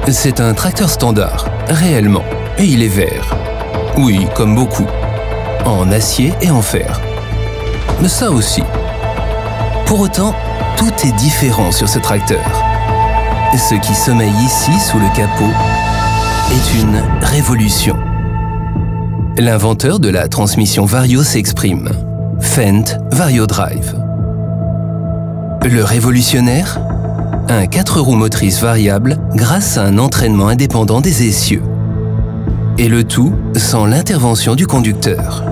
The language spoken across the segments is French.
C'est un tracteur standard, réellement, et il est vert. Oui, comme beaucoup. En acier et en fer. Mais ça aussi. Pour autant, tout est différent sur ce tracteur. Ce qui sommeille ici, sous le capot, est une révolution. L'inventeur de la transmission Vario s'exprime. Fendt Vario Drive. Le révolutionnaire? Un 4 roues motrices variable grâce à un entraînement indépendant des essieux. Et le tout sans l'intervention du conducteur.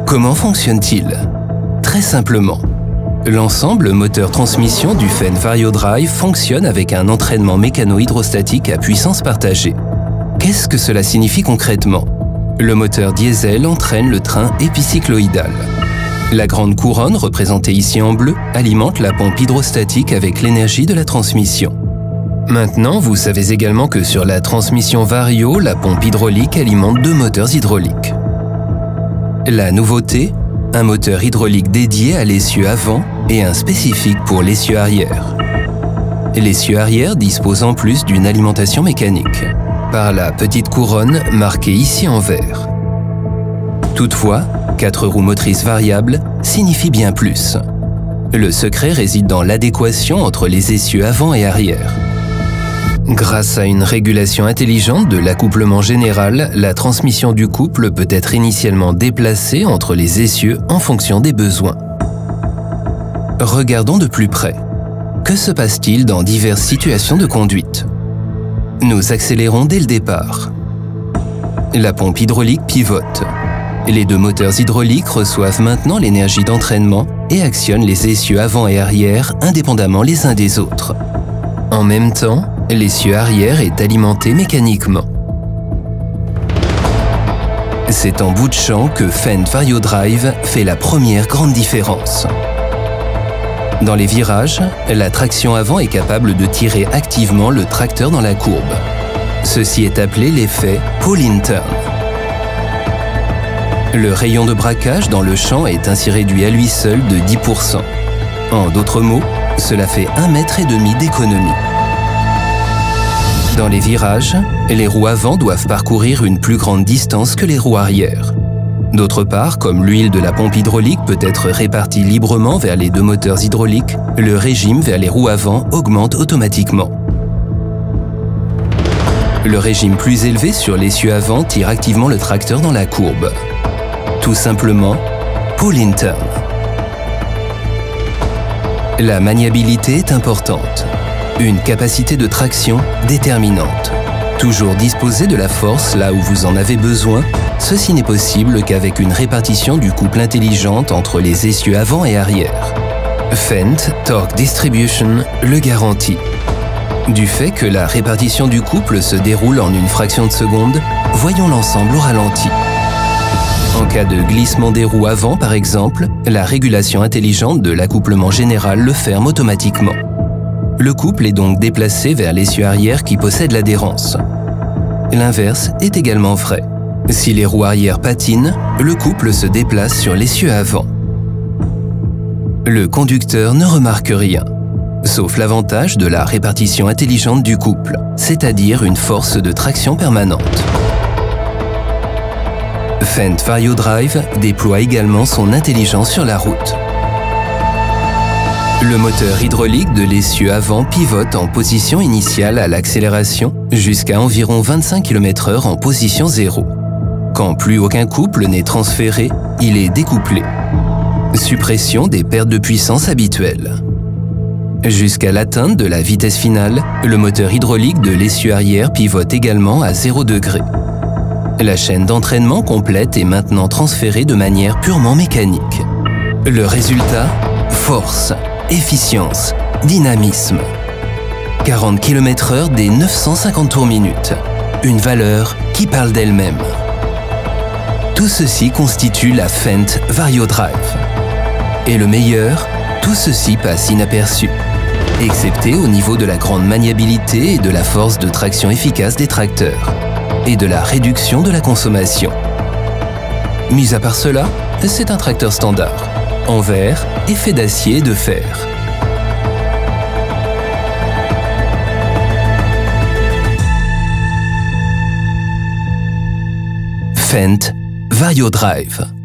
Comment fonctionne-t-il? Très simplement. L'ensemble moteur-transmission du Fendt Vario Drive fonctionne avec un entraînement mécano-hydrostatique à puissance partagée. Qu'est-ce que cela signifie concrètement? Le moteur diesel entraîne le train épicycloïdal. La grande couronne, représentée ici en bleu, alimente la pompe hydrostatique avec l'énergie de la transmission. Maintenant, vous savez également que sur la transmission Vario, la pompe hydraulique alimente 2 moteurs hydrauliques. La nouveauté, un moteur hydraulique dédié à l'essieu avant et un spécifique pour l'essieu arrière. L'essieu arrière dispose en plus d'une alimentation mécanique, par la petite couronne marquée ici en vert. Toutefois, 4 roues motrices variables signifie bien plus. Le secret réside dans l'adéquation entre les essieux avant et arrière. Grâce à une régulation intelligente de l'accouplement général, la transmission du couple peut être initialement déplacée entre les essieux en fonction des besoins. Regardons de plus près. Que se passe-t-il dans diverses situations de conduite? Nous accélérons dès le départ. La pompe hydraulique pivote. Les 2 moteurs hydrauliques reçoivent maintenant l'énergie d'entraînement et actionnent les essieux avant et arrière indépendamment les uns des autres. En même temps, l'essieu arrière est alimenté mécaniquement. C'est en bout de champ que Fendt Vario Drive fait la première grande différence. Dans les virages, la traction avant est capable de tirer activement le tracteur dans la courbe. Ceci est appelé l'effet pull-in turn. Le rayon de braquage dans le champ est ainsi réduit à lui seul de 10%. En d'autres mots, cela fait 1,5 mètre d'économie. Dans les virages, les roues avant doivent parcourir une plus grande distance que les roues arrière. D'autre part, comme l'huile de la pompe hydraulique peut être répartie librement vers les 2 moteurs hydrauliques, le régime vers les roues avant augmente automatiquement. Le régime plus élevé sur l'essieu avant tire activement le tracteur dans la courbe. Tout simplement, pull-in turn. La maniabilité est importante. Une capacité de traction déterminante. Toujours disposer de la force là où vous en avez besoin, ceci n'est possible qu'avec une répartition du couple intelligente entre les essieux avant et arrière. Fendt Torque Distribution le garantit. Du fait que la répartition du couple se déroule en une fraction de seconde, voyons l'ensemble au ralenti. En cas de glissement des roues avant, par exemple, la régulation intelligente de l'accouplement général le ferme automatiquement. Le couple est donc déplacé vers l'essieu arrière qui possède l'adhérence. L'inverse est également vrai. Si les roues arrière patinent, le couple se déplace sur l'essieu avant. Le conducteur ne remarque rien, sauf l'avantage de la répartition intelligente du couple, c'est-à-dire une force de traction permanente. Fendt Vario Drive déploie également son intelligence sur la route. Le moteur hydraulique de l'essieu avant pivote en position initiale à l'accélération jusqu'à environ 25 km/h en position 0. Quand plus aucun couple n'est transféré, il est découplé. Suppression des pertes de puissance habituelles. Jusqu'à l'atteinte de la vitesse finale, le moteur hydraulique de l'essieu arrière pivote également à 0 degré. La chaîne d'entraînement complète est maintenant transférée de manière purement mécanique. Le résultat, force, efficience, dynamisme. 40 km/h dès 950 tours minute. Une valeur qui parle d'elle-même. Tout ceci constitue la Fendt Vario Drive. Et le meilleur, tout ceci passe inaperçu, excepté au niveau de la grande maniabilité et de la force de traction efficace des tracteurs, et de la réduction de la consommation. Mis à part cela, c'est un tracteur standard, en verre et fait d'acier et de fer. Fendt Vario Drive.